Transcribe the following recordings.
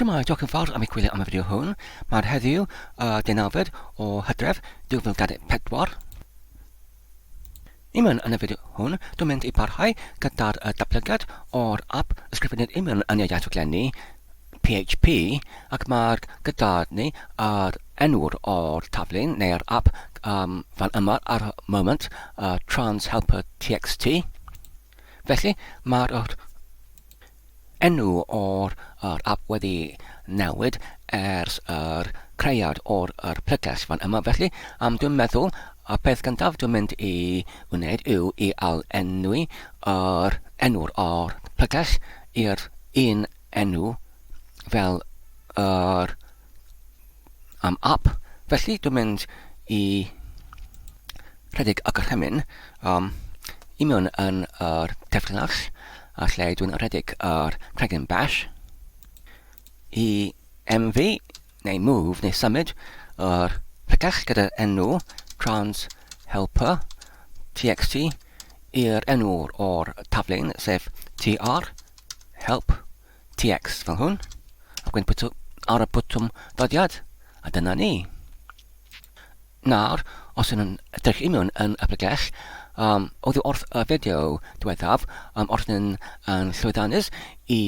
Shwmae, diolch yn fawr am eich gwylio am y fideo hwn. Mae'r heddiw 9 o Hydref 2024. Imion yn y fideo hwn, dwi'n mynd i parhau gyda'r datblygiad o'r app ysgrifennu'r imion yn ei iaith wglenni PHP, ac mae'r gyda ni yr enw'r o'r taflun neu'r app fan yma ar y moment, trhelptx. Felly mae'r enw o'r app wedi newid ers yr creiad o'r plyges fan yma. Felly dwi'n meddwl y peth gyntaf dwi'n mynd i wneud yw i enwi yr enw'r o'r plyges i'r un enw fel yr app. Felly dwi'n mynd i rhedeg y gorchymyn imion yn yr terfynach, a lle dwi'n rhedeg yr cregyn bash i MV neu move neu symud yr plyges gyda enw trhelptx i'r enw'r o'r taflun sef trhelptx fel hwn, ac wedyn pwyso ar y bwtwm dodiad, a dyna ni. Nawr, os yn edrych imion yn y plyges, oddi wrth y fideo diwethaf, wrth yn llwyddannus i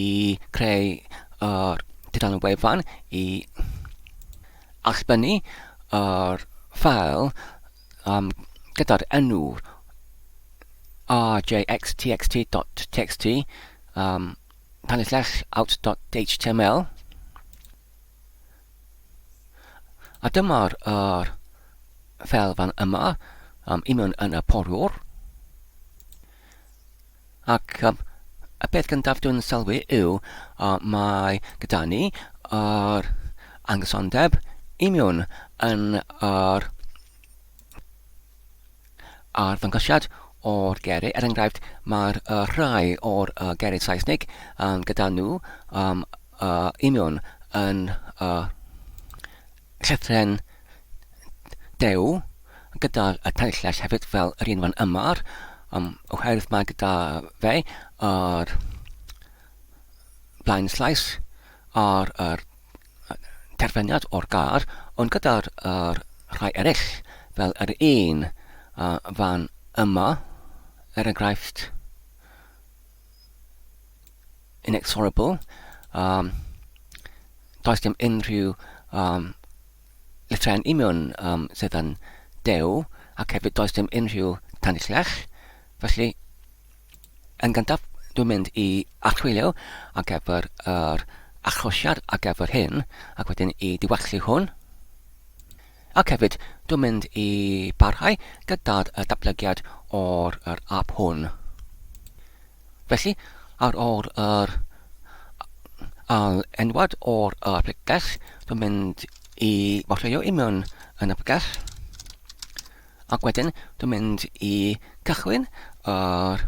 creu dudalen wefan i allbynnu yr ffail gyda'r enw rjxtxt.txt out.html, a dyma'r ffeil fan yma, imion yn y poriwr. Ac y peth gyntaf dwi'n sylwi yw mae gyda ni yr angysondeb imion yn yr ddangosiad o'r geiriau. Er enghraifft, mae'r rhai o'r geiriau Saesnig gyda nhw imion yn llythren dew, gyda'r tanillell hefyd fel yr un fan yma, oherwydd mae gyda fe yr blaen slais ar terfyniad o'r gar, ond gyda'r rhai eraill fel yr un fan yma, er enghraifft inexorable, does dim unrhyw lythren imion sydd yn dew, ac hefyd does dim unrhyw tanillell. Felly, yn gyntaf, dwi'n mynd i archwilio ar gyfer yr achosiad ar gyfer hyn, ac wedyn i diwallu hwn. Ac hefyd, dwi'n mynd i barhau gyda'r datblygiad o'r app hwn. Felly, ar ôl yr enwad o'r plyges, dwi'n mynd i warchwilio imion yn y plyges. Ac wedyn, dwi'n mynd i cychwyn yr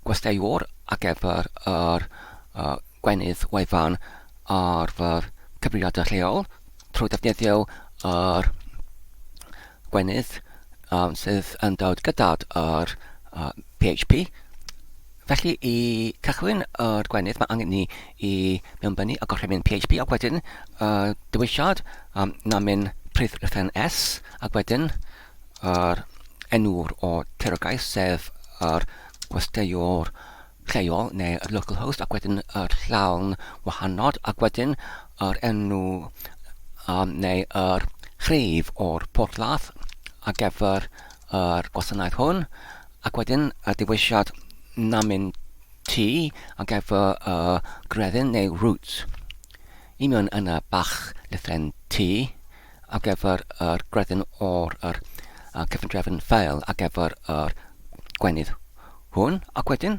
gwesteiwr ar gyfer yr gwenydd wefan ar fy cyfrifiadau lleol trwy ddefnyddio yr gwenydd sydd yn dod gyda'r PHP. Felly, i cychwyn yr gwenydd, mae angen ni i mewnbynnu y gorchymyn PHP, ac wedyn dywisiad namin prif rhythen S, ac wedyn yr enw'r o tirogais sef yr gwesteiwr lleol neu yr localhost, ac wedyn yr llawn wahanol, ac wedyn yr enw neu yr chref o'r porthladd ar gyfer yr gwasanaeth hwn, ac wedyn y dewisiad namin T ar gyfer greddyn neu root. Imion yn y bach lythren T ar gyfer yr greddyn o'r cyfundrefn ffeil ar gyfer yr gwenydd hwn, ac wedyn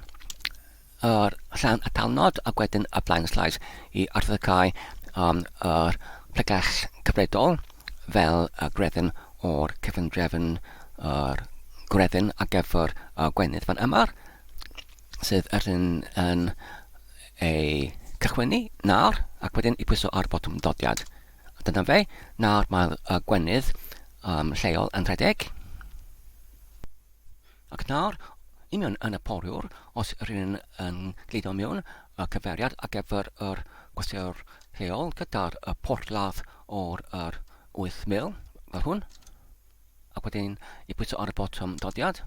yr llawn y talnod, ac wedyn y blaen slais i arddecau yr plyges cyfredol fel y greddyn o'r cyfundrefn greddyn ar gyfer gwenydd fan yma, sydd yn ei cychwynu nawr, ac wedyn i pwyso ar botwm dodiad. Dyna fe, nawr mae'r gwenydd lleol yn rhedeg. Ac nawr, union yn y poriwr, os rydyn yn gleidio mewn y cyfeiriad ar gyfer yr gwestiwr lleol gyda'r porthladd o'r 8,000 fel hwn, ac wedyn i pwyso ar y botwm dodiad.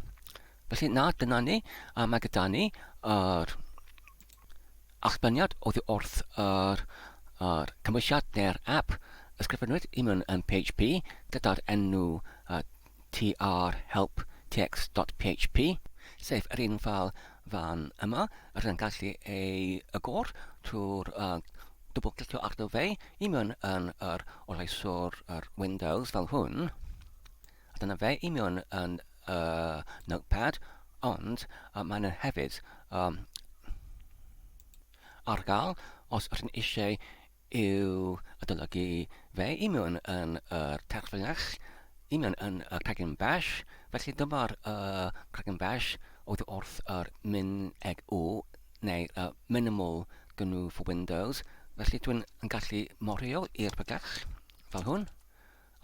Felly dyna ni, mae gyda ni yr allbyniad oddi wrth yr cymwysiad neu'r app ysgrifennwyd i mewn yn PHP gyda'r enw trhelptx.php, sef yr un ffeil fan yma, yr yn gallu ei agor trwy'r double-clicio arno fe i mewn yn yr oleiswr Windows fel hwn. A dyna fe i mewn yn Notepad, ond mae'n hefyd ar gael os ydyn eisiau i'w adolygu fe i mewn yn terfynach, i mewn yn Cregyn Bash. Felly dyma'r Cregyn Bash oedd wrth min-eg-u neu minimal GNU for Windows. Felly dwi'n gallu morio i'r bygach fel hwn,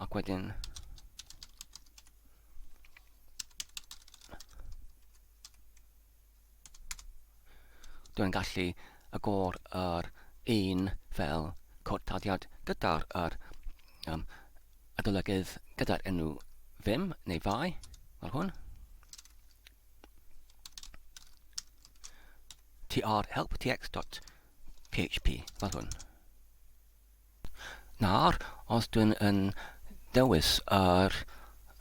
ac wedyn dwi'n gallu agor yr un fel codtadiad gyda'r adolygydd gyda'r enw Vim neu Fai fel hwn. trhelptx.php fel hwn. Nawr, os dwi'n dewis yr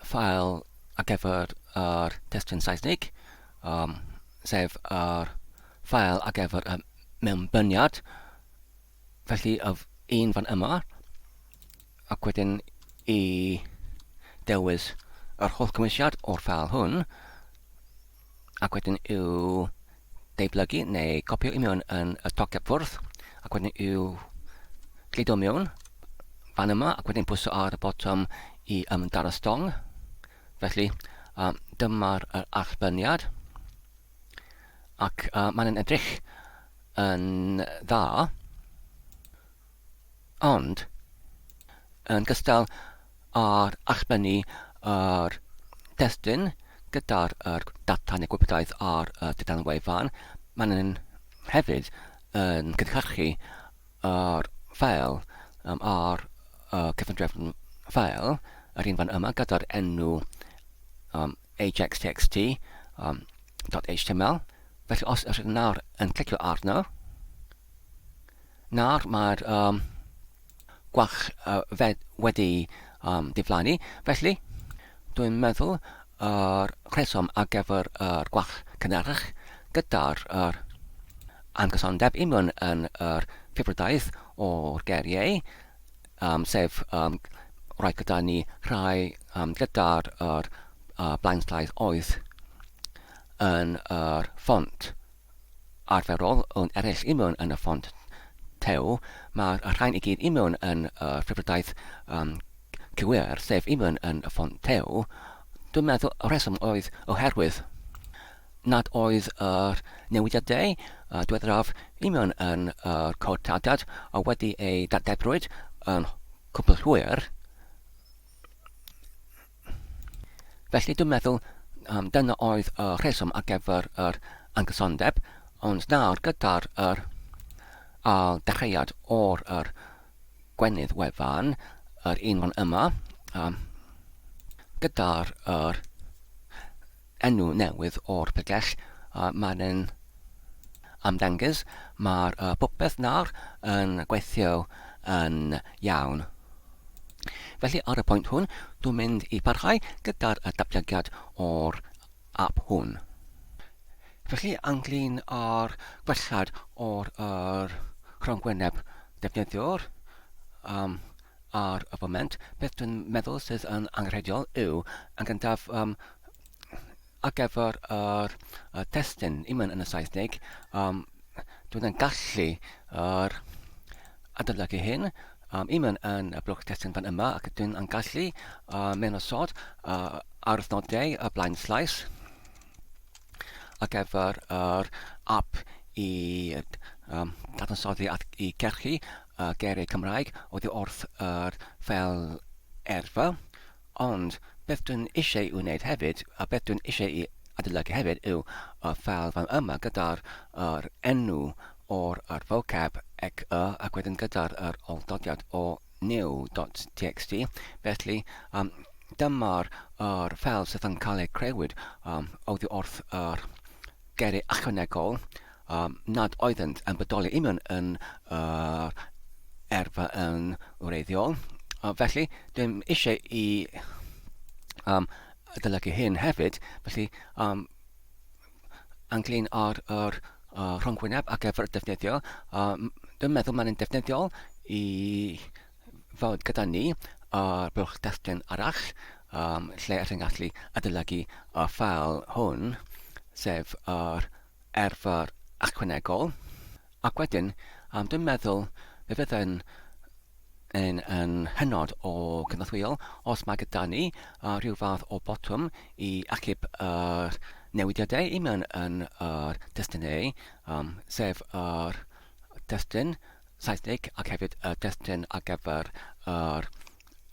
ffail ar gyfer yr testun Saesnig, sef yr ffail ar gyfer y mewnbyniad, felly un fan yma, ac wedyn i dewis yr holl cymwysiad o'r ffail hwn, ac wedyn i'w deiblygu neu copio i mewn yn y toceb ffwrdd, ac wedyn i'w gludo mewn fan yma, ac wedyn pwyso ar y botwm i ymdar y stong. Felly dyma'r allbyniad, ac mae'n edrych yn dda, ond yn gystal â'r allbynnu yr testun gyda'r data neu gwybodaeth ar dudalen wefan, mae'n hefyd yn cynhyrchu yr ffail ar cyfundrefn ffail, yr un fan yma gyda'r enw ajax.txt.html. Felly os ydych nawr yn clicio arno, nawr mae'r gwach wedi diflannu. Felly dwi'n meddwl yr rheswm ar gyfer yr gwach cynharach gyda'r angysondeb i mewn yn yr ffurfiodaeth o'r geiriau, sef rhaid gyda ni rhai gyda'r blaenslaeth oedd yn yr ffont arferol yn eraill i mewn yn y ffont tew. Mae'r rhain i gyd i mewn yn ffurfiodaeth cywir, sef i mewn yn y ffont tew. Dwi'n meddwl y rheswm oedd oherwydd nad oedd yr newidiadau diweddaraf i mewn yn cod tadiad a wedi ei datgebrwyd yn cwbl hwyr. Felly dwi'n meddwl dyna oedd y rheswm ar gyfer yr angysondeb, ond nawr gyda'r dechreuad o'r gwenydd wefan, yr un fan yma, gyda'r enw newydd o'r pygell, mae'n ymddangos, mae'r popeth nawr yn gweithio yn iawn. Felly ar y pwynt hwn, dwi'n mynd i parhau gyda'r datblygiad o'r app hwn. Felly ynglyn â'r gwellad o'r rhongwyneb defnyddiwr ar y foment, beth dwi'n meddwl sydd yn angenrheidiol yw yn gyntaf ar gyfer yr testun i mewn yn y Saesnig, dwi'n yn gallu adolygu hyn i mewn yn y blwch testun fan yma, ac dwi'n yn gallu mewn osod ar wythnodau y blaenslais ar gyfer yr app i dadansoddi ac i gerchu geiriau Cymraeg oddi wrth yr ffeil erfa, ond beth dwi'n eisiau i'w wneud hefyd, a beth dwi'n eisiau i adolygu hefyd yw y ffeil fan yma gyda'r enw o'r vocab ac wedyn gyda'r oldodiad o new.txt. Felly, dyma'r ffeil sydd yn cael ei crewyd oddi wrth yr geiriau ychwanegol nad oeddent yn bodoli union yn erfa yn wreiddiol. Felly, dwi'n eisiau i adolygu hyn hefyd, felly ynglyn â'r rhwngwyneb ar gyfer defnyddio, dwi'n meddwl mae'n defnyddiol i fod gyda ni blwch testun arall, lle ydym gallu adolygu y ffeil hwn, sef yr erfa'r ychwanegol. Ac wedyn, dwi'n meddwl fe fydd yn hynod o gynorthwyol os mae gyda ni rhyw fath o botwm i achub yr newidiadau i mewn yn yr testunau, sef yr testun Saesnig ac hefyd y testun ar gyfer yr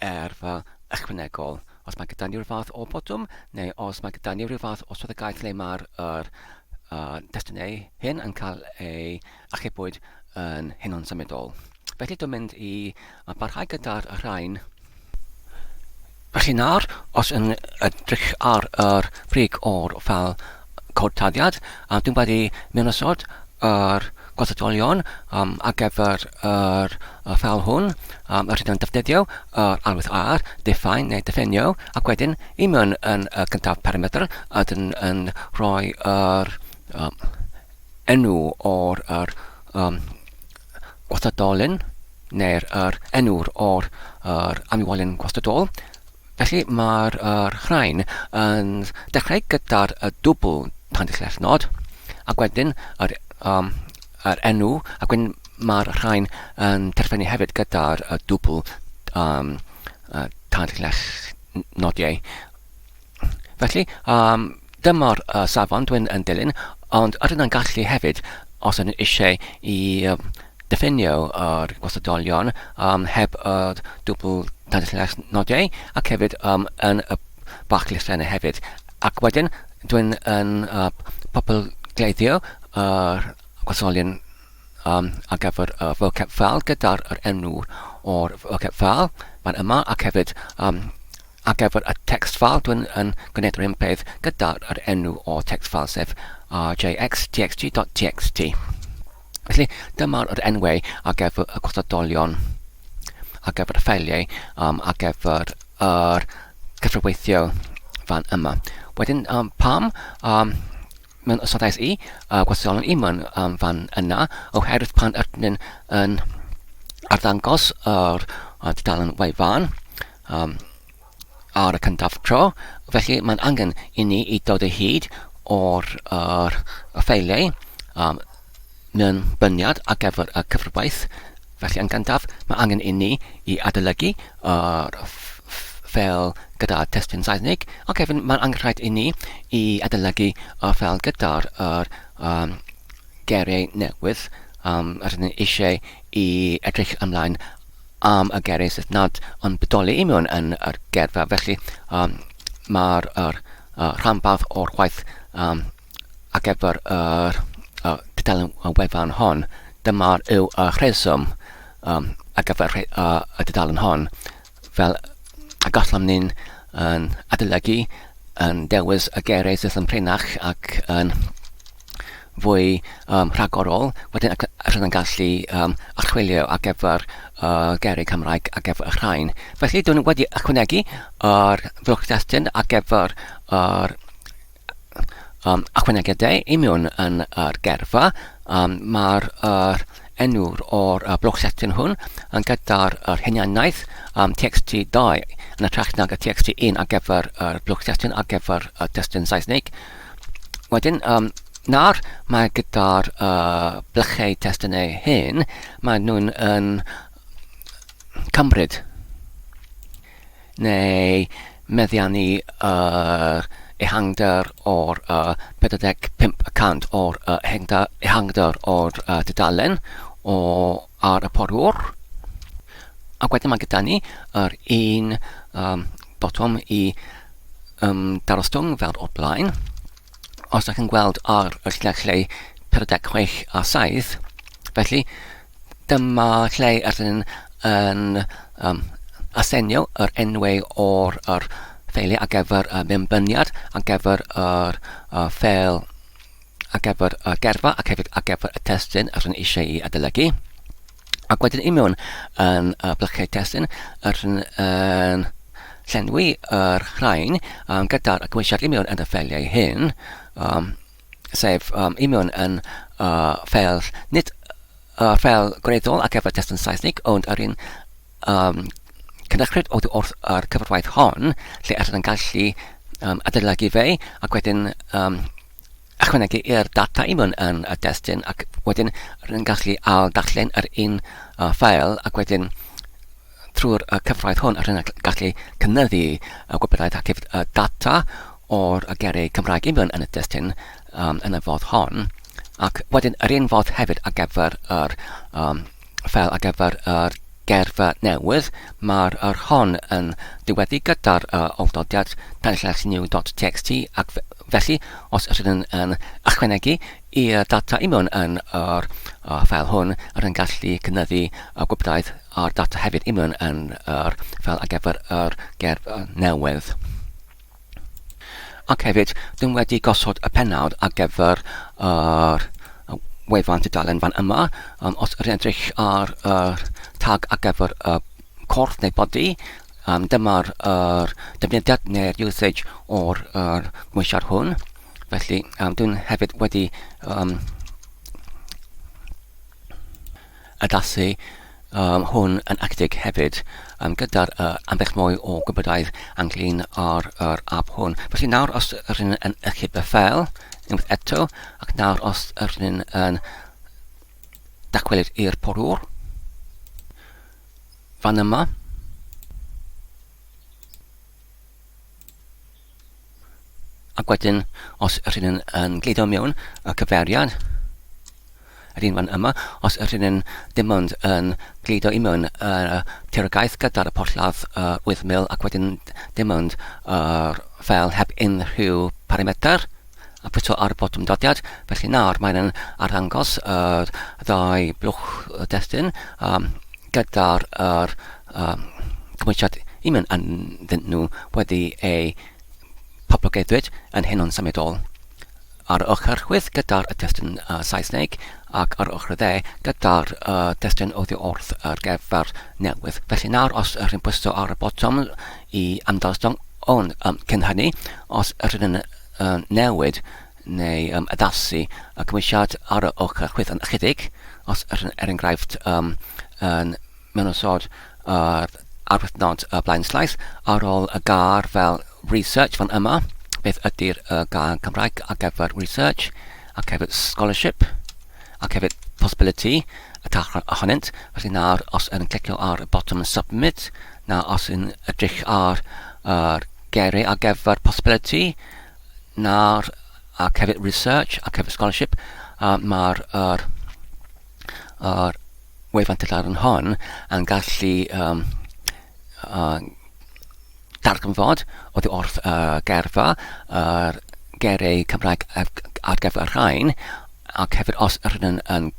erfa ychwanegol. Os mae gyda ni rhyw fath o botwm, neu os mae gyda ni rhyw fath o swyddogaeth lle mae'r testunau hyn yn cael ei achubwyd yn hunan symudol. Felly dwi'n mynd i barhau gyda'r rhain. Felly nawr, os yn edrych ar yr brig o'r ffeil codtaddiad, dwi'n wedi mewnysod yr gwasadolion ar gyfer yr ffeil hwn, yr hyn yn defnyddio yr alwydd ar, define neu diffinio, ac wedyn i mewn yn y gyntaf parametr yn rhoi yr enw o'r gwasadolyn neu'r enw'r o'r amiwolyn gwasadol. Felly mae'r rhain yn dechrau gyda'r dwbl tandyll nod, ac wedyn yr enw, ac wedyn mae'r rhain yn terfynu hefyd gyda'r dwbl tandyll nodiau. Felly, dyma'r safon dwi'n yn dilyn, ond ydyn yn gallu hefyd, os yn eisiau i diffinio yr gwasadolion heb y dwbl tandyll nodiau, ac hefyd yn y bach lythrennau hefyd. Ac wedyn, dwi'n yn populgleiddio yr gwasadolion ar gyfer y vocab file gyda'r enw o'r vocab file fan yma, ac hefyd ar gyfer y text file dwi'n yn gwneud yr un peth gyda'r enw o text file sef rjx.txt.txt. Felly dyma'r enwau ar gyfer y gwasadolion, ar gyfer y ffeiliau, ar gyfer yr gfrweithio fan yma. Wedyn pam mewn ystodais i gwasadolion i mewn fan yna, oherwydd pan ydyn yn arddangos yr dudalen wefan ar y cyntaf tro, felly mae'n angen i ni i dod o hyd o'r ffeiliau mewn byniad ar gyfer y cyfrwaith. Felly yn gyntaf, mae angen i ni i adolygu yr ffeil gyda testun Saesnig, ac hefyd mae'n angen rhaid i ni i adolygu y ffeil gyda'r geiriau newydd rydyn ni eisiau i edrych ymlaen am y geiriau sydd nad yn bodoli i mewn yn yr gerfa. Felly mae'r rhanbarth o'r gwaith ar gyfer yr dudalen wefan hon, dyma'r yw y rheswm ar gyfer y dudalen hon, fel y gallwn ni'n adolygu yn dewis y geiriau sydd yn prenach ac yn fwy rhagorol, wedyn rydyn yn gallu archwilio ar gyfer geiriau Cymraeg ar gyfer y rhain. Felly dwi'n wedi ychwanegu yr blwch testun ar gyfer yr ychwanegiadau i mewn yn yr gerfa. Mae'r enw'r o'r blwch testun hwn yn gyda'r hunianaeth txt2 yn ytrach nag y txt1 ar gyfer yr blwch testun ar gyfer y testun Saesnig. Wedyn, nawr mae gyda'r blychau testunau hyn, mae nhw'n yn cymryd neu meddiannu ehangder o'r 45% o'r ehangder o'r dudalen ar y porwr. Ac wedyn mae gyda ni yr un botwm i darostwng fel o'r blaen. Os ydych chi'n gweld ar y llinellau 46 a 7, felly dyma lle rydyn yn asenio yr enwau o'r ffeiliau ar gyfer mewnbyniad, ar gyfer yr ffeil, ar gyfer y gerfa, ac hefyd ar gyfer y testun rydyn eisiau i adolygu. Ac wedyn i mewn yn blociau testun rydyn yn llenwi yr rhain gyda'r gweisiad i mewn yn y ffeiliau hyn, sef i mewn yn ffeil, nid ffeil gwreiddiol ar gyfer testun Saesnig, ond yr un cynrychiad oddi wrth yr cyfarwaith hon, lle rydyn yn gallu adolygu fe, ac wedyn ychwanegu i'r data i mewn yn y testun, ac wedyn rydyn yn gallu darllen yr un ffeil, ac wedyn trwy'r cyfraith hwn rydyn yn gallu cynyddu gwybodaeth ac data o'r gerau Cymraeg i mewn yn y testun yn y fodd hon, ac wedyn yr un fodd hefyd ar gyfer yr ffeil ar gyfer yr gerfa newydd, mae'r hon yn diweddu gyda'r awdodiad new.txt, ac felly os rydyn yn ychwanegu i'r data i mewn yn yr ffeil hwn, rydyn gallu cynyddu gwybodaeth a'r data hefyd i mewn yn yr ffeil ar gyfer yr gerfa newydd. Ac hefyd, dwi'n wedi gosod y pennawd ar gyfer yr wefan tudalen fan yma. Os rydyn edrych ar tag ar gyfer corff neu body, dyma'r defnyddiad neu'r usage o'r gweisiad hwn. Felly, dwi'n hefyd wedi addasu hwn yn actig hefyd gyda'r ambell mwy o gwybodaeth ynglyn ar app hwn. Felly nawr os rydyn yn ychydig y ffeil, unwaith eto, ac nawr os rydyn yn dachwelyd i'r porwr fan yma, ac wedyn os rydyn yn gludo mewn y cyfeiriad, yr un fan yma, os rydyn dim ond yn gludo i mewn tiragaeth gyda'r porthladd 8,000 ac wedyn dim ond ffeil heb unrhyw parametr, a pwyso ar y botwm dodiad. Felly nawr mae'n arddangos y ddau blwch testun gyda'r cymwysiad i mewn ynddyn nhw wedi ei poblogaiddwyd yn hyn o'n symudol. Ar ochr chwith gyda'r testun Saesneg, ac ar ochr dde gyda'r testun oddi wrth ar gyfer newydd. Felly nawr os rydyn pwyso ar y botwm i amdalstong, ond cyn hynny, os rydyn newid neu addasu y cymwysiad ar y ochr chwith yn ychydig, os enghraifft yn mewnwysod arwythnod blaenslaeth ar ôl y gar fel research fan yma, beth ydy'r gar Cymraeg ar gyfer research, ac hefyd scholarship, ac hefyd possibility, y tach ohonynt. Felly nawr os yn clicio ar y bottom submit, na os yn edrych ar gerau ar gyfer possibility, nawr ac hefyd research ac hefyd scholarship, mae'r wefan tudalen hon yn gallu darganfod oddi wrth gerfa gerau Cymraeg ar gyfer rhain, ac hefyd os rydyn yn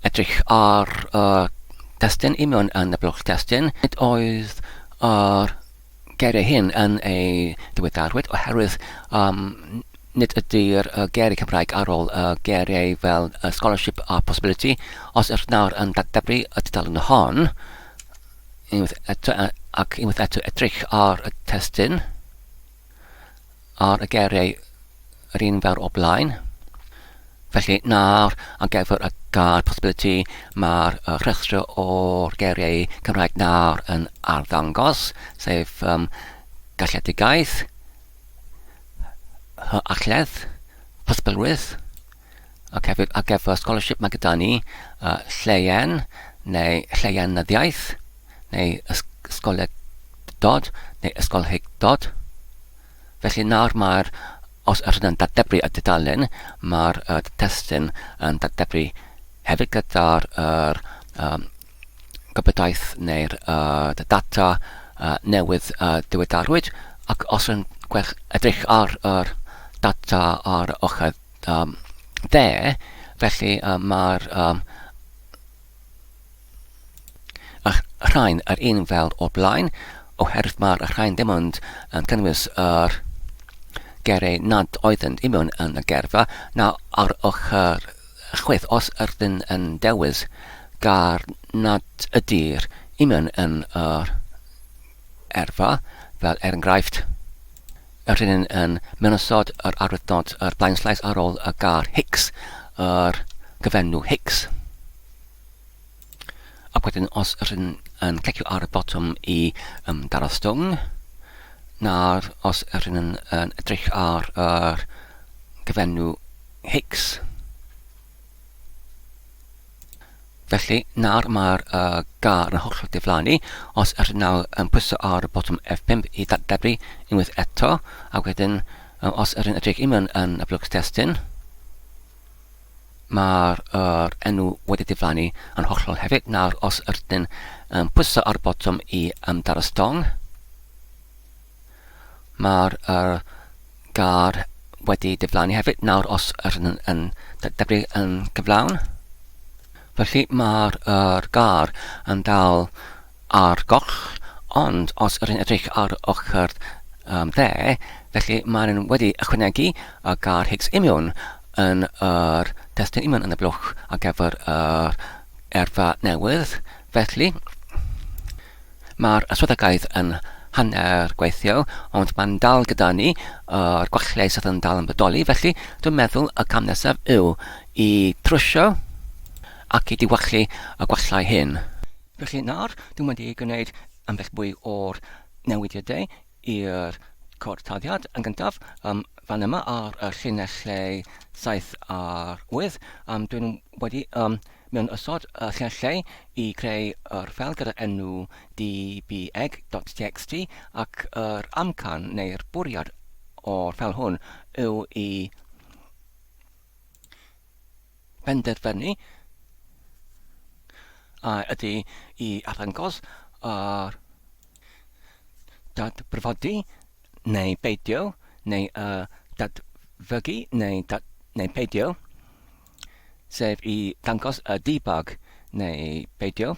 edrych ar testun i mewn yn y blwch testun, nid oedd gerau hyn yn ei diweddarwyd oherwydd nid ydy'r gerau Cymraeg ar ôl gerau fel scholarship a possibility. Os nawr yn dadebru y tudalen hon, ac unwaith eto edrych ar y testun, ar y gerau yr un fel o blaen. Felly nawr ar gyfer y gar possibility, mae'r rhestr o'r gerau Cymraeg nawr yn arddangos, sef galledigaeth, alledd, possibilrwydd, ac hefyd ar gyfer scholarship mae gyda ni lleien neu lleienyddiaeth, neu ysgolegdod, neu ysgolheigdod. Felly nawr os rydyn yn dadebru y dudalen, mae'r testun yn dadebru hefyd gyda'r gwybodaeth neu'r data newydd diweddarwyd, ac os yn edrych ar data ar ochr dde, felly mae'r rhain yr un fel o'r blaen, oherwydd mae'r rhain dim ond yn cynnwys yr gerau nad oeddent i mewn yn y gerfa. Nawr, ar ochr chwith, os ydyn yn dewis gar nad ydy'r i mewn yn yr erfa, fel enghraifft, yr hyn yn mynosod yr arwyddnod yr blaenslais ar ôl y gar Hicks, yr gyfenw Hicks. Ac wedyn, os ydyn yn clicio ar y botwm i darostwng, nawr os ydyn yn edrych ar yr gyfenw Hicks, felly, nawr mae'r gar yn hollol diflannu. Os ydyn nawr yn pwyso ar y botwm F5 i datblygu unwaith eto, a wedyn, os ydyn edrych i mewn yn y blwch testun, mae'r enw wedi diflannu yn hollol hefyd. Nawr, os ydyn pwyso ar y botwm i darostong, mae'r gar wedi diflannu hefyd. Nawr, os ydyn yn datblygu yn gyflawn, felly mae'r gar yn dal ar goll, ond os ydyn edrych ar ochr dde, felly mae'n wedi ychwanegu y gar Hicks i mewn yn yr testun i mewn yn y blwch ar gyfer yr erfa newydd. Felly, mae'r yswyddogaeth yn hanner gweithio, ond mae'n dal gyda ni yr gwallau sydd yn dal yn bodoli. Felly, dwi'n meddwl y cam nesaf yw i trwsio ac i diwallu y gwallau hyn. Felly nawr, dwi'n wedi gwneud ambell bwy o'r newidiadau i'r cortaddiad. Yn gyntaf, fan yma ar y llinellau 7 a'r 8, dwi'n wedi mewn ysod y llinellau i creu yr ffel gyda enw dbeg.txt, ac yr amcan neu'r bwriad o'r ffel hwn yw i benderfynu ydy i arddangos yr dadbrifodi neu beidio, neu dadfygu neu beidio, sef i dangos y debug neu beidio.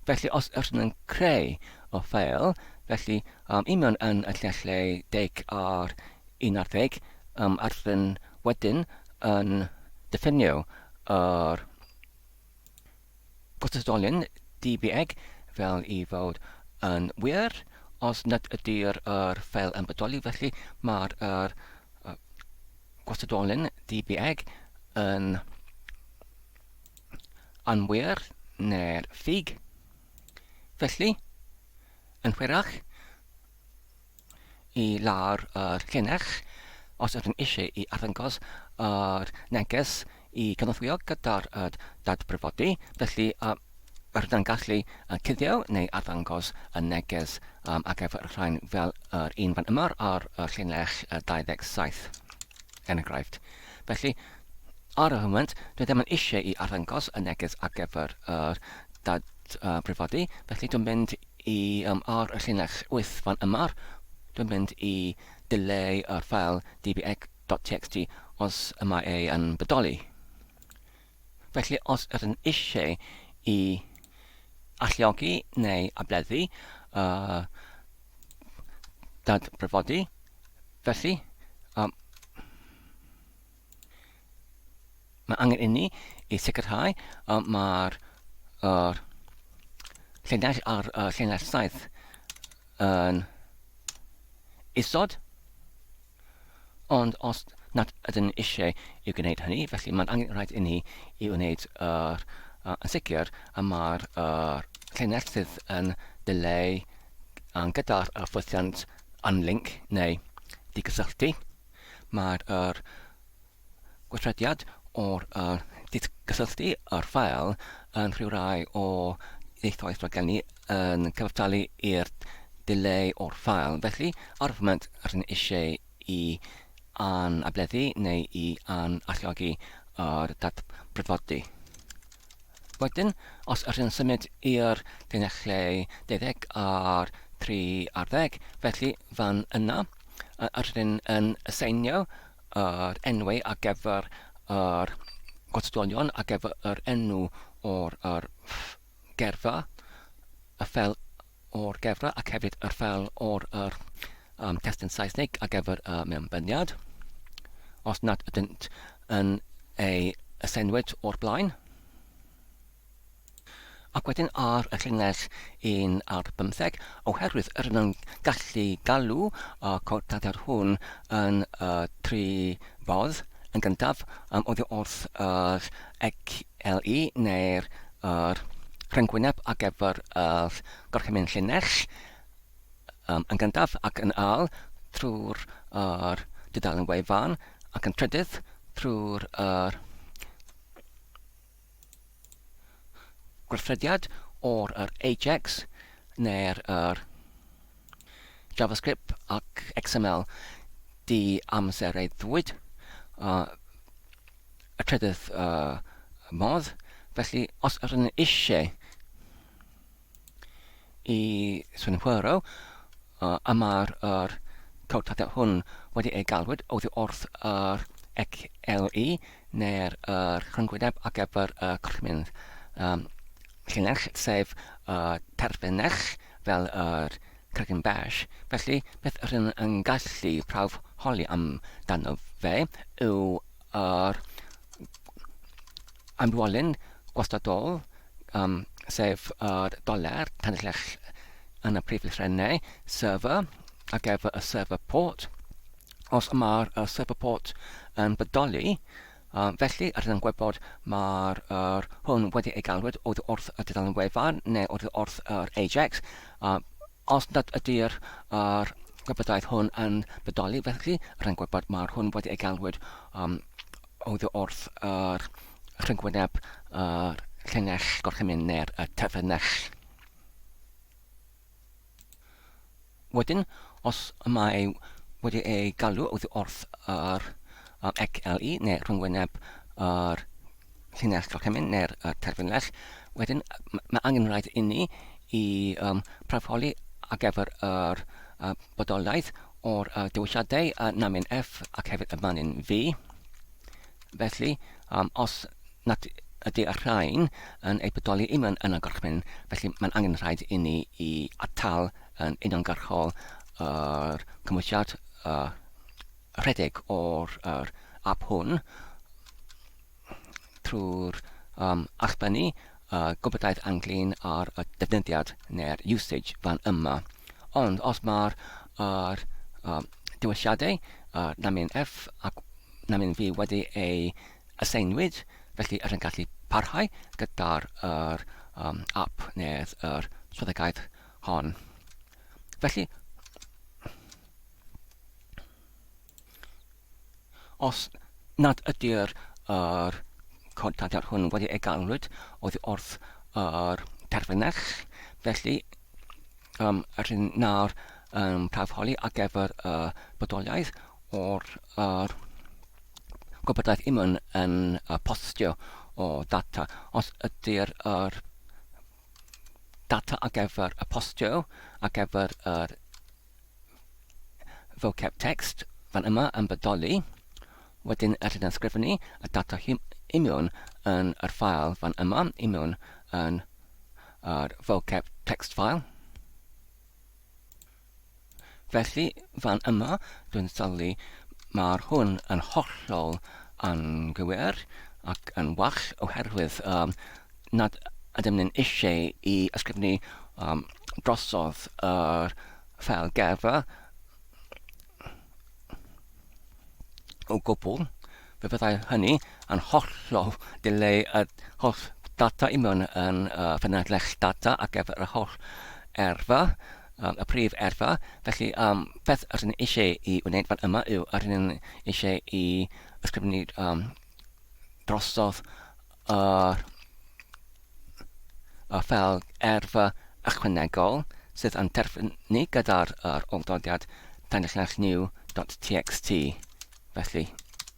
Felly, os ydyn yn creu o ffeil, felly i mewn yn y llinellau 10 a'r 11, ydyn wedyn yn diffinio yr gwrthdolion dbeg fel i fod yn wir, os nad ydy'r ffeil yn bodoli. Felly, mae'r gwrthdolion dbeg yn anwyr neu'r ffug. Felly, yn hwyrach, i lawr yr llinell, os ydyn eisiau i arddangos yr neges i cynorthwyo gyda'r dadbrifodi. Felly, ydyn gallu cuddio neu arddangos y neges ar gyfer y rhain fel yr un fan yma ar y llinell 27 enghraifft. Felly, ar y moment, dwi ddim yn eisiau i arddangos y neges ar gyfer yr dadbrifodi. Felly, dwi'n mynd i ar y llinell 8 fan yma, dwi'n mynd i dileu yr ffeil dbeg.txt os yma yn bodoli. Felly, os ydyn eisiau i alluogi neu ableddu dadbrifodi, felly mae angen i ni i sicrhau mae'r llinell ar llinell 7 yn isod, ond os nad ydyn eisiau i gwneud hynny, felly mae'n angen rhaid i ni i wneud yn sicr mae'r llinell sydd yn dileu gyda'r ffwythiant unlink neu digysylltu. Mae'r gweithrediad o'r digysylltu yr ffeil yn rhywrai o ieithoedd rhag ni yn cyfartalu i'r dileu o'r ffeil. Felly, ar y foment rydyn eisiau i anableddu neu i alluogi yr dadbrifodi. Wedyn, os ydyn symud i'r llinellau 12 a'r 3 a'r 10, felly fan yna ydyn yn aseinio yr enwau ar gyfer yr gwrthdolion ar gyfer yr enw o'r gerfa, y ffel o'r gefra ac hefyd yr ffel o'r testun Saesnig ar gyfer y mewnbyniad, os nad ydynt yn ei ysennwyd o'r blaen. Ac wedyn ar y llinell 1 ar 15, oherwydd yr yn gallu galw codtadiad hwn yn 3 bodd. Yn gyntaf, oddi wrth yr CLE neu'r rhyngwyneb ar gyfer yr gorchymyn llinell yn gyntaf ac yn ail trwy'r dudalen wefan ac yn trydydd trwy'r gweithrediad o'r Ajax neu'r JavaScript ac XML di amsereiddwyd y trydydd modd. Felly, os ydyn nhw eisiau i swynhwyro, yma'r codtadiad hwn wedi ei galwyd oddi wrth yr CLE neu'r rhyngwyneb ar gyfer y gorchymyn llinell, sef terfynell fel yr cregyn bash. Felly, beth ydyn yn gallu prawf holi amdano fe yw yr amrywolyn gwastadol, sef yr doler tanllell yn y prif lythrennau, server ar gyfer y server port. Os mae'r server port yn bodoli, felly, rydyn yn gwybod mae'r hwn wedi ei galwyd oddi wrth y dudalen wefan neu oddi wrth yr Ajax. Os nad ydy'r gwybodaeth hwn yn bodoli, felly, rydyn yn gwybod mae'r hwn wedi ei galwyd oddi wrth yr rhyngwyneb llinell gorchymyn neu'r terfynell. Wedyn, os mae wedi ei galw oddi wrth yr CLE neu rhyngwyneb yr llinell gorchymyn neu'r terfynell, wedyn mae angen rhaid i ni i prawfholi ar gyfer yr bodolaeth o'r dewisiadau namin F ac hefyd y manin V. Felly, os nad ydy y rhain yn ei bodoli unman yn y gorchymyn, felly mae'n angen rhaid i ni i atal yn uniongyrchol yr cymwysiad rhedeg o'r app hwn trwy'r allbynnu gwybodaeth anglyn ar y defnyddiad neu'r usage fan yma. Ond os mae'r dewisiadau namin F ac namin V wedi ei yseinwyd, felly yr yn gallu parhau gyda'r app neu'r swyddogaeth hon. Felly, os nad ydy'r codtadiad hwn wedi ei galwyd oddi wrth yr terfynell, felly rydyn nawr yn prawfholi ar gyfer y bodoliaeth o'r gwybodaeth unman yn postio o data. Os ydy'r data ar gyfer y postio ar gyfer yr vocab text fan yma yn bodoli, wedyn rydyn yn sgrifennu y data union yn yr ffail fan yma, union yn yr vocab text file. Felly, fan yma, dwi'n sylwi mae'r hwn yn hollol angywir ac yn wall oherwydd nad ydym ni'n eisiau i ysgrifennu drosodd yr ffail gefa o gwbl. Fe fyddai hynny yn hollol dileu y holl data union yn ffynadlell data ar gyfer y holl erfa, y prif erfa. Felly, beth rydyn ni eisiau i wneud fan yma yw rydyn ni eisiau i ysgrifennu drosodd y ffel erfa ychwanegol sydd yn terfynu gyda'r oldodiad tanllell new.txt. Felly,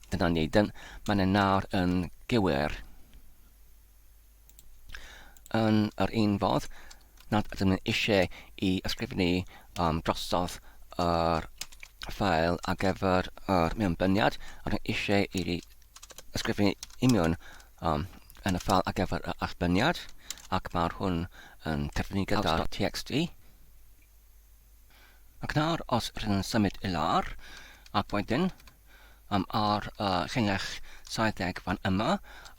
dyna ni, mae'n nawr yn gywir. Yn yr un fodd, nad ydym ni eisiau i ysgrifennu drosodd yr ffail ar gyfer yr mewnbyniad, rydym ni eisiau i ysgrifennu union yn y ffail ar gyfer y allbyniad, ac mae'r hwn yn terfynu gyda'r txt. Ac nawr, os rydyn yn symud i lawr, ac wedyn ar llinell 70 fan yma,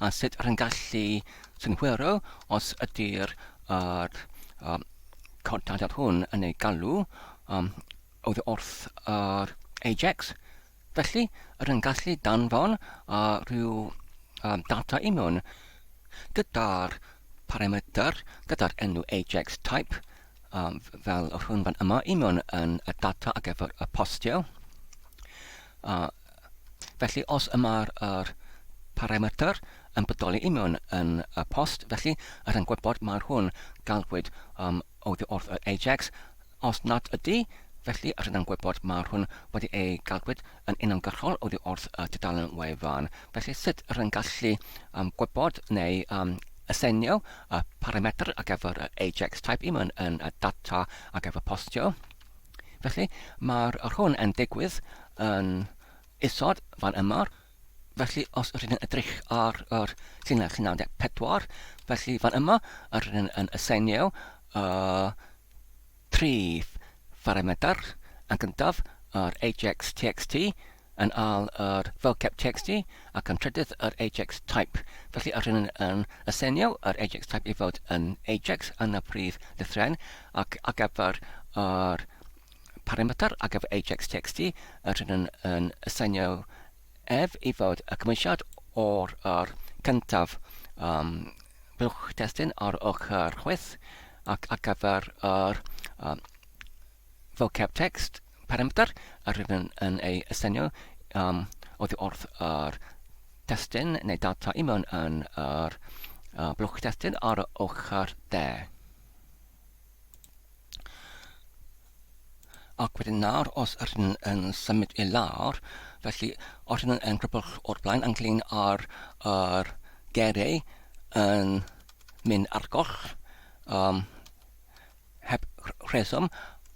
a sut rydyn gallu synhwyro os ydy'r codadiad hwn yn ei galw oddi wrth yr Ajax. Felly, rydyn gallu danfon rhyw data i mewn gyda'r parameter, gyda'r enw Ajax type, fel yr hwn fan yma, i mewn yn y data ar gyfer y postio. Felly, os yma'r parameter yn bodoli i mewn yn y post, felly rydyn gwybod mae'r hwn galwyd oddi wrth yr Ajax. Os nad ydy, felly rydyn gwybod mae'r hwn wedi ei galwyd yn uniongyrchol oddi wrth y tudalen wefan. Felly sut rydyn gallu gwybod neu asenio y parameter ar gyfer y Ajax type i mewn yn y data ar gyfer postio. Felly mae'r hwn yn digwydd yn isod fan yma. Felly os rydyn edrych ar yr llinell 94, felly fan yma rydyn yn asenio 3 parameter yn gyntaf yr Ajax txt yn al yr vocab txt ac yn trydydd yr Ajax type. Felly rydyn yn asenio yr Ajax type i fod yn Ajax yn y prif lythren ac ar gyfer yr parameter ar gyfer Ajax txt rydyn yn asenio ef i fod y cymwysiad o'r cyntaf blwch testun ar ochr chwith ac ar gyfer yr vocab text parameter rydyn yn ei asenio oddi wrth yr testun neu data i mewn yn yr blwch testun ar ochr de. Ac wedyn nawr, os rydyn yn symud i lawr, felly os rydyn yn grybwch o'r blaen ynglyn ar yr geiriau yn mynd ar goll heb rheswm,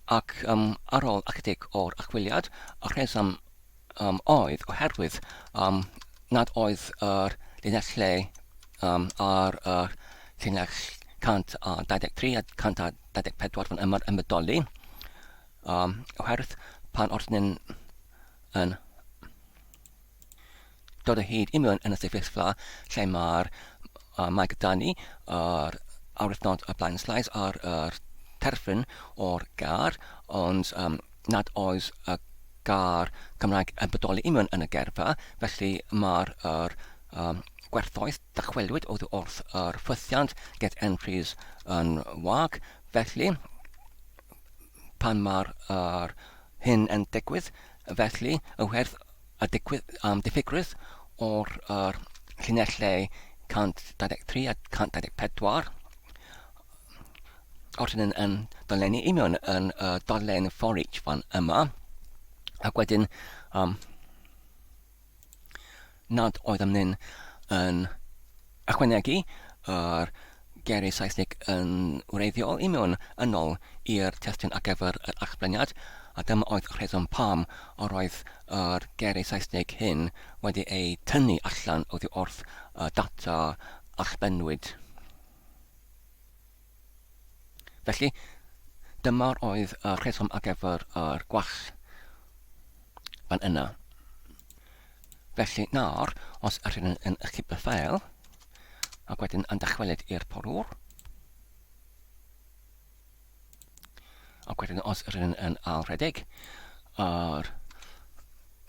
ac ar ôl ychydig o'r achwiliad, y rheswm oedd oherwydd nad oedd yr linellau ar y llinell 123 a 124 fan yma'r ymwydoli. Oherwydd pan rydyn yn dod o hyd i mewn yn y sefyllfa lle mae gyda ni yr awyrthnod y blaen slides ar yr terfyn o'r gar, ond nad oes y gar Cymraeg yn bodoli i mewn yn y gerfa, felly mae'r gwerthoedd dychwelwyd oddi wrth yr ffwythiant get entries yn wag. Felly, pan mae'r hyn yn digwydd, felly oherwydd y diffygrwydd o'r llinellau 123 a 124, rydyn yn dolenni i mewn yn dolen for each fan yma, ac wedyn nad oedd ymwneud yn ychwanegu yr geiriau Saesnig yn wreiddiol i mewn yn ôl i'r testun ar gyfer yr achbleniad, a dyma oedd rheswm pam o'r oedd yr geiriau Saesnig hyn wedi ei tynnu allan oddi wrth data allbenwyd. Felly, dyma'r oedd y rheswm ar gyfer yr gwall fan yna. Felly nawr, os rydyn yn ychydig y ffeil, ac wedyn yn dychwelyd i'r porwr, ac wedyn os rydyn yn ailredig yr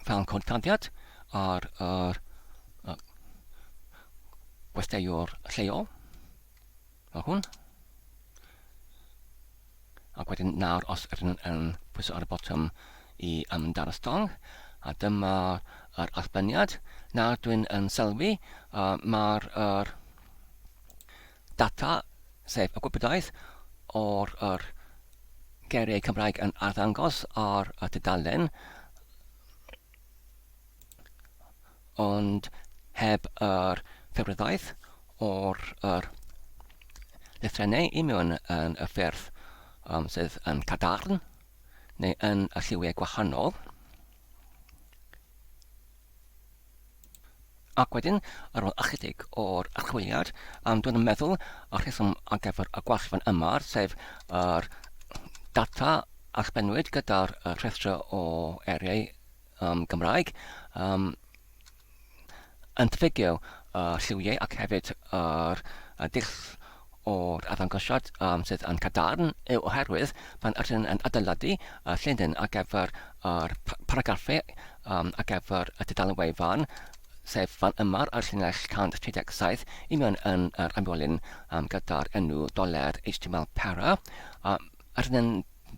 ffeil codtadiad ar yr gwesteiwr lleol, fel hwn, ac wedyn nawr os rydyn yn pwyso ar y botwm i darostong, a dyma yr allbeniad. Nawr dwi'n yn sylwi mae'r data, sef y gwybodaeth o'r geiriau Cymraeg yn arddangos ar y tudalen, ond heb yr ffurfyddaeth o'r lythrennau i mewn yn y ffurf sydd yn cadarn neu yn y lliwiau gwahanol. Ac wedyn, ar ôl ychydig o'r archwiliad, dwi'n yn meddwl y rheswm ar gyfer y gwall fan yma, sef yr data allbennwyd gyda'r rhestr o eriau Gymraeg, yn ffigio lliwiau ac hefyd yr dull o'r addangosiad sydd yn cadarn yw oherwydd pan ydyn yn adeiladu llinyn ar gyfer yr paragraffau ar gyfer y dudalen wefan, sef fan yma'r llinell 137 i mewn yn yr amwylyn gyda'r enw doler HTML para. Ydyn yn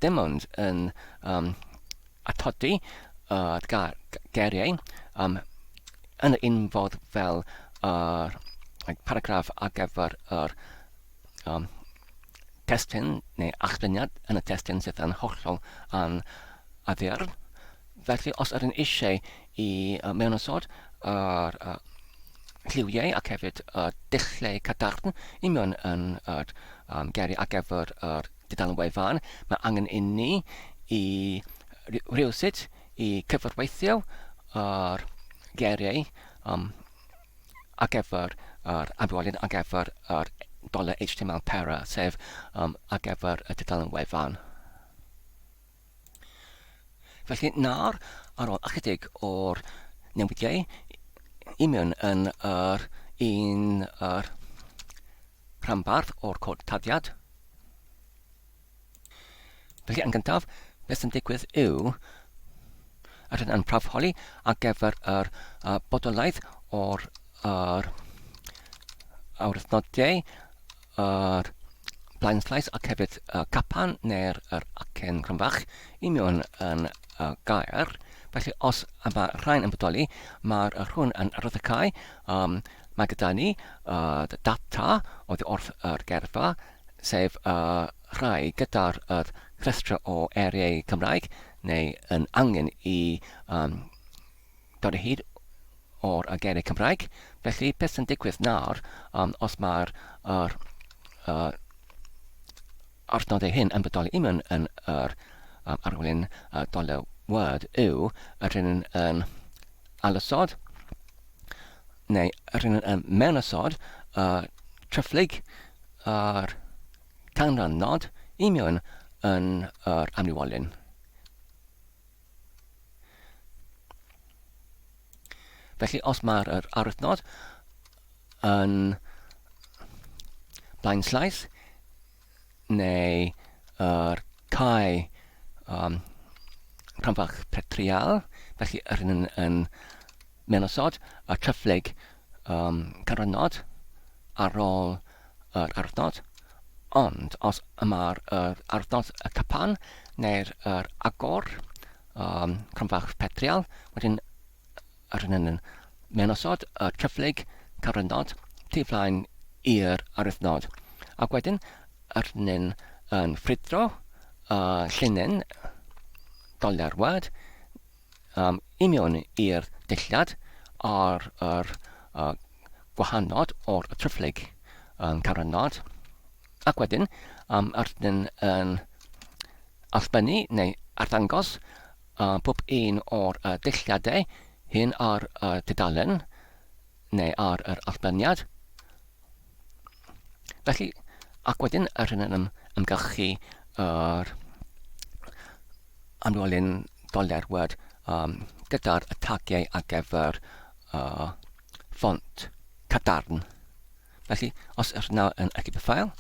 dim ond yn atodi geiriau yn un fodd fel paragraff ar gyfer yr testun neu allbeniad yn y testun sydd yn hollol yn addurn. Felly, os ydyn eisiau i mewnasod yr lliwiau ac hefyd dulliau cadarn i mewn yn geiriau ar gyfer yr dudalen wefan, mae angen i ni i rywsut i cyfarweithio yr geiriau ar gyfer yr amwylyn ar gyfer yr doler HTML para, sef ar gyfer y dudalen wefan. Felly nawr, ar ôl ychydig o'r newidiau i mewn yn yr rhanbarth o'r cod tadiad. Felly yn gyntaf, beth sy'n digwydd yw ydyn yn prawfholi ar gyfer yr bodolaeth o'r awyrthnodiau, yr blaenslais ac hefyd capan neu'r acen crynfach i mewn yn gair. Felly, os yma rhain yn bodoli, mae'r hwn yn ryddhau. Mae gyda ni data oddi wrth yr gerfa, sef rhai gyda'r rhestr o eriau Cymraeg, neu yn angen i dod o hyd o'r geiriau Cymraeg. Felly, beth sy'n digwydd nawr, os mae'r arnodau hyn yn bodoli i mewn yn yr arwylyn doler Word yw ydyn yn alysod neu ydyn yn mewnasod tryfflyg yr canran nod i mewn yn yr amrywolyn. Felly, os mae'r arwythnod yn blaenslais neu yr cae rhanfach petrial, felly ydyn yn mewnasod y tryfflyg canrannod ar ôl yr arwythnod. Ond os yma'r arwythnod y capan neu'r agor rhanfach petrial, wedyn ydyn yn mewnasod y tryfflyg canrannod tu flaen i'r arwythnod. Ac wedyn ydyn yn ffrydro llinyn doler Word i mewn i'r dillad ar yr gwahanod o'r tryfflyg canrannod. Ac wedyn ydyn yn allbynnu neu arddangos pob un o'r dilliadau hyn ar dudalen neu ar yr allbyniad. Felly, ac wedyn ydyn yn ymgylchu yr amrywolyn doler Word gyda'r tagiau ar gyfer ffont cadarn. Felly, os ydych nawr yn equip y ffail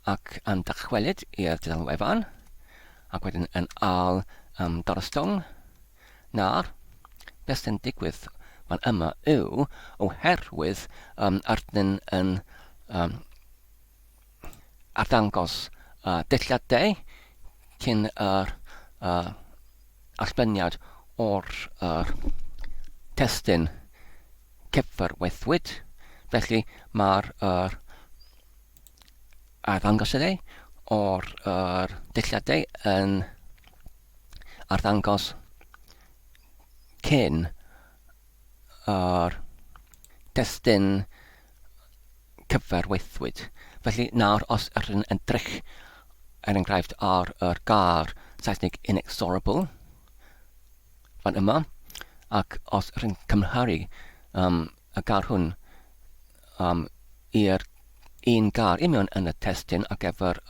ac yn dychwelyd i'r dudalen wefan ac wedyn yn al dorystwng, nawr, beth sy'n digwydd fan yma yw oherwydd ydyn yn arddangos dilliadau cyn yr allbeniad o'r testun cyfarweithwyd. Felly mae'r arddangosiadau o'r dilliadau yn arddangos cyn yr testun cyfarweithwyd. Felly nawr os ydyn yn drych er enghraifft ar yr gair Saesnig inexorable fan yma, ac os ydyn cymharu y gar hwn i'r un gar union yn y testun ar gyfer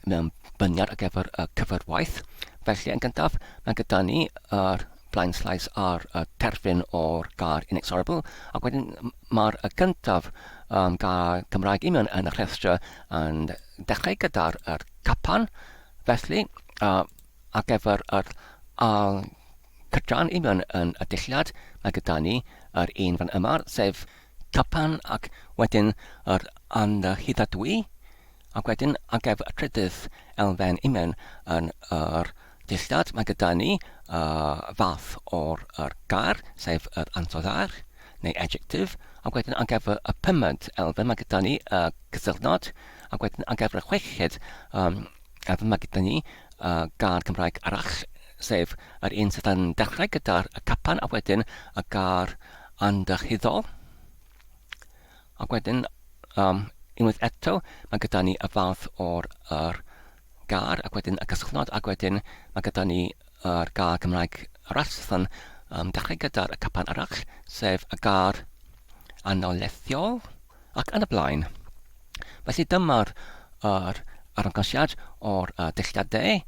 mewnbyniad ar gyfer y cyfarwaith. Felly yn gyntaf, mae gyda ni yr blaenslais ar y terfyn o'r gar inexorable, ac wedyn mae'r gyntaf gar Cymraeg union yn y rhestr yn dechrau gyda'r capan. Felly, ar gyfer yr cydran union yn y dillad, mae gyda ni yr un fan yma, sef capan, ac wedyn yr anhyddadwy, ac wedyn ar gyfer y trydydd elfen union yn yr dillad, mae gyda ni fath o'r gar, sef yr ansoddair, neu adjective, ac wedyn ar gyfer y pumed elfen, mae gyda ni cysylltnod, ac wedyn ar gyfer y chweched elfen, mae gyda ni gar Cymraeg arall, sef yr un sydd yn dechrau gyda'r capan, a wedyn y gar andychuddol. Ac wedyn, unwaith eto, mae gyda ni y fath o'r gar, ac wedyn y cysylltnod, ac wedyn mae gyda ni yr gar Cymraeg arall sydd yn dechrau gyda'r capan arall, sef y gar anolethiol, ac yn y blaen. Felly dyma'r arongosiad o'r dilltadau.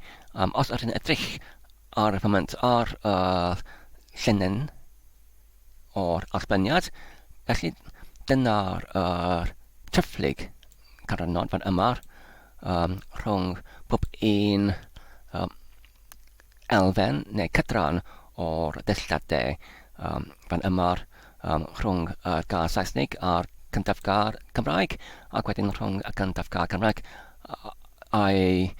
Os ydyn edrych ar y foment ar llinyn o'r arbenniad, felly dyna'r triphlyg canrynod fan yma rhwng pob un elfen neu cydran o'r dilltadau fan yma rhwng y gar Saesnig a'r cyntaf gar Cymraeg, ac wedyn rhwng y cyntaf gar Cymraeg a'i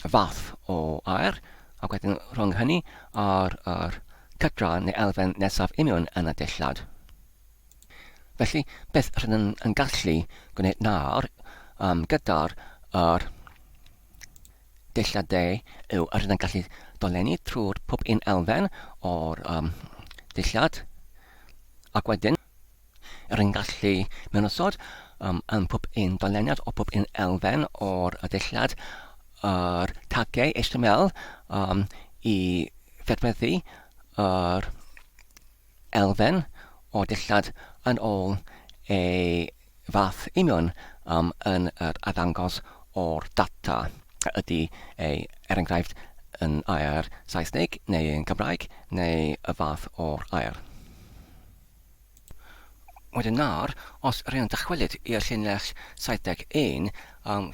fath o air, ac wedyn rhwng hynny a'r cydran neu elfen nesaf union yn y dillad. Felly, beth rydyn yn gallu gwneud nawr gyda'r dilltadau yw rydyn yn gallu dolenni trwy'r pob un elfen o'r dillad, ac wedyn rydyn yn gallu mewn osod yn pob un doleniad o pob un elfen o'r dillad yr tagau HTML i ffurfeddu yr elfen o dillad yn ôl ei fath union yn yr addangos o'r data ydy ei enghraifft yn air Saesnig neu yn Cymraeg neu y fath o'r air. Wedyn nawr, os rydyn dychwelyd i'r llinell 71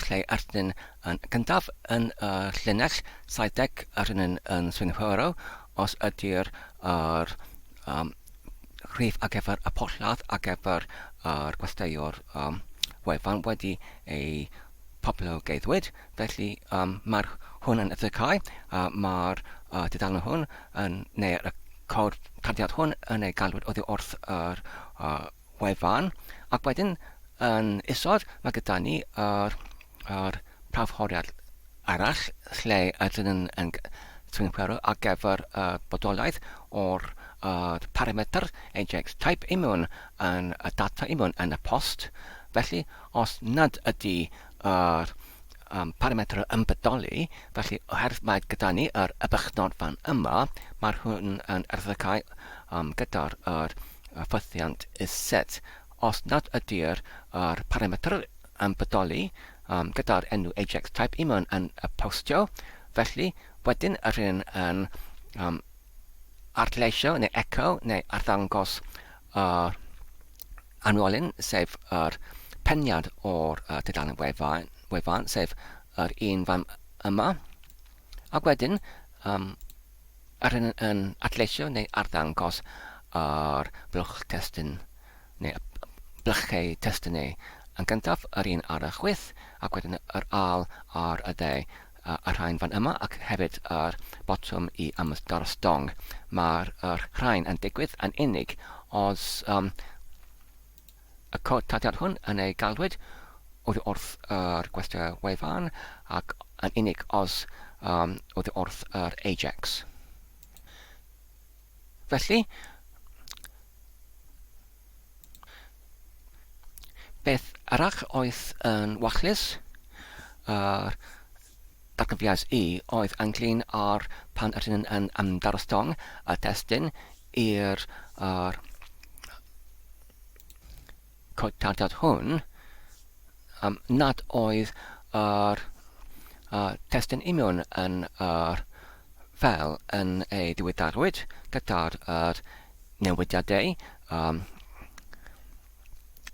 lle ydyn yn gyntaf yn y llinell 70 rydyn yn swynhwyrw, os ydy'r rhif ar gyfer y porthlladd ar gyfer gwesteiwr wefan wedi ei poblogaiddwyd. Felly mae'r hwn yn edrychau, mae'r dudalen hwn neu'r cod cardiad hwn yn ei galwyd oddi wrth yr wefan, ac wedyn yn isod mae gyda ni yr prawfhoriad arall lle ydyn yn swynhwyrw ar gyfer bodolaeth o'r parametr Ajax type union yn y data union yn y post. Felly, os nad ydy yr parametr yn bodoli, felly oherwydd mae gyda ni yr bychnod fan yma, mae'r hwn yn erddychau gyda'r ffythiant iset. Os nad ydy'r parametr yn bodoli gyda'r enw Ajax type union yn y postio, felly wedyn rydyn yn arleisio neu echo neu arddangos anwolyn, sef yr peniad o'r dudalen wefan, sef yr un fan yma, ac wedyn rydyn yn arleisio neu arddangos yr blwch testun neu blychau testunau yn gyntaf yr un ar y chwith, ac wedyn yr al ar y de yr rhain fan yma, ac hefyd yr botwm i ymysgol stong. Mae'r rhain yn digwydd yn unig os y cod tadiad hwn yn ei galwyd oddi wrth yr gwestiwn wefan, ac yn unig os oddi wrth yr Ajax. Felly, beth arall oedd yn wachlus dargyfias i oedd ynglyn ar pan ydyn yn ymdarostong y testun i'r codtariad hwn nad oedd yr testun union yn yr ffeil yn ei diweddarwyd gyda'r newidiadau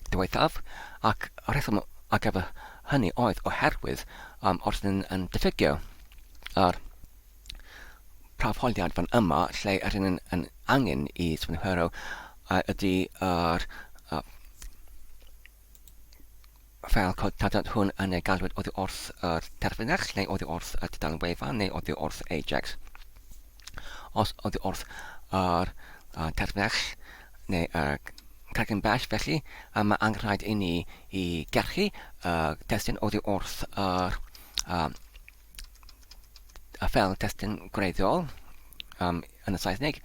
diwethaf, ac y rheswm ar gyfer hynny oedd oherwydd os yn diffygio yr prawfholiad fan yma lle yr un yn angen I synhwyro ydy yr ffeil codtariad hwn yn ei galwyd oddi wrth yr terfynach, neu oddi wrth y tudalen wefan, neu oddi wrth Ajax. Os oddi wrth yr terfynach neu cregyn bell, felly mae angen rhaid I ni I gerchu testun oddi wrth yr ffeil testun gwreiddiol yn y Saesnig,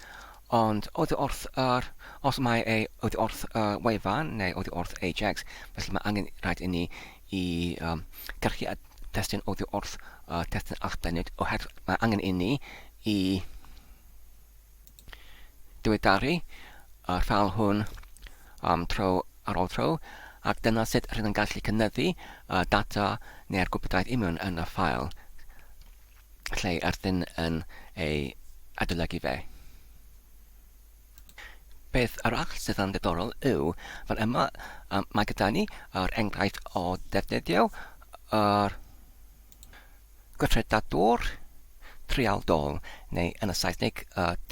ond oddi wrth os mae ei oddi wrth wefan neu oddi wrth Ajax, felly mae angen rhaid I ni I gerchu testun oddi wrth testun arbennig, oherwydd mae angen I ni I diweddaru yr ffeil hwn tro ar ôl tro, ac dyna sut rydyn yn gallu cynyddu data neu'r gwybodaeth union yn y ffeil lle rydyn yn ei adolygu fe. Beth arall sydd yn diddorol yw fan yma mae gyda ni yr enghraifft o ddefnyddio yr gweithredadwr trialdol, neu yn y Saesnig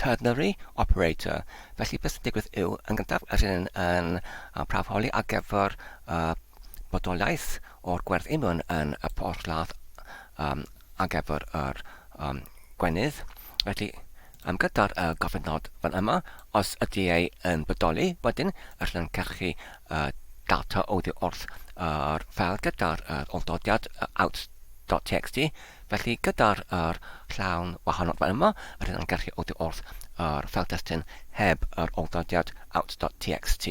ternary operator. Felly beth sy'n digwydd yw yn gyntaf rydyn yn prawfholi ar gyfer bodolaeth o'r gwerth union yn y porthladd ar gyfer yr gwenydd. Felly gyda'r gofynod fan yma, os ydy ei yn bodoli, wedyn rydyn yn cachu data oddi wrth yr ffeil gyda'r oldodiad out.txt. Felly gyda'r llawn wahanol fan yma, rydyn yn cachu oddi wrth yr ffeil testun heb yr oldodiad out.txt.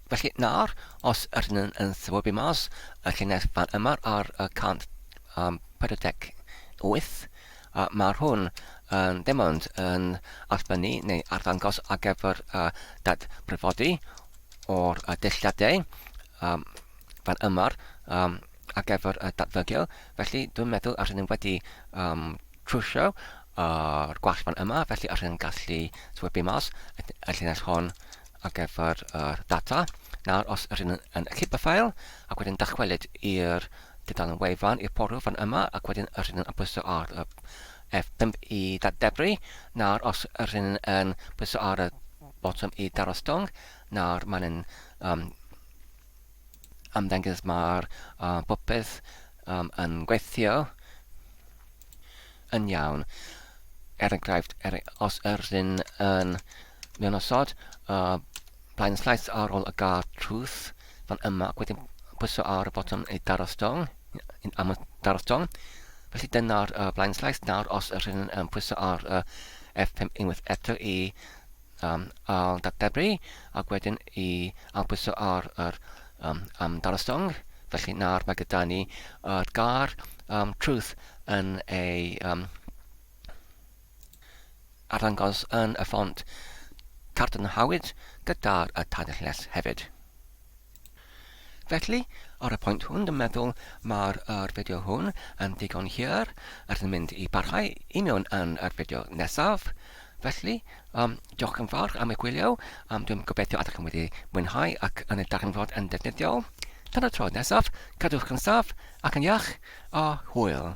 Felly nawr, os rydyn yn sefydlu mas y llinell fan yma ar y cant 48, mae'r hwn dim ond yn arbennu neu arddangos ar gyfer dadbrifodi o'r dilladiau fan yma ar gyfer datfygio. Felly dwi'n meddwl rydyn wedi trwsio yr gwall fan yma, felly rydyn yn gallu sefydlu mas y llinell hon ar gyfer data. Nawr, os rydyn yn clip y ffeil ac wedyn dychwelyd i'r tudalen wefan i'r portal fan yma, ac wedyn rydyn yn pwyso ar F5 I datdebru. Nawr, os rydyn yn pwyso ar y botwm I darostong, nawr mae'n ymddangos mae'r popeth yn gweithio yn iawn. Enghraifft, os rydyn yn mewn osod blaen sleis ar ôl y gar truth fan yma, ac wedyn pwyso ar y botwm I darostong, am y darostong. Felly dyna'r blaen sleis. Nawr, os rydyn yn pwyso ar F5 unwaith eto I datdebru, ac wedyn I pwyso ar darostong. Felly nawr mae gyda ni gar truth yn ei arddangos yn y ffont carton hawyd gyda'r tanylles hefyd. Felly, ar y pwynt hwn, dwi'n meddwl mae'r fideo hwn yn digon hir. Rydyn yn mynd I barhau union yn yr fideo nesaf. Felly, diolch yn fawr am ei gwylio. Dwi'n gobeithio ydych chi'n wedi mwynhau ac yn y darganfod yn defnyddiol. Tan y tro nesaf, cadwch yn saff ac yn iach a hwyl.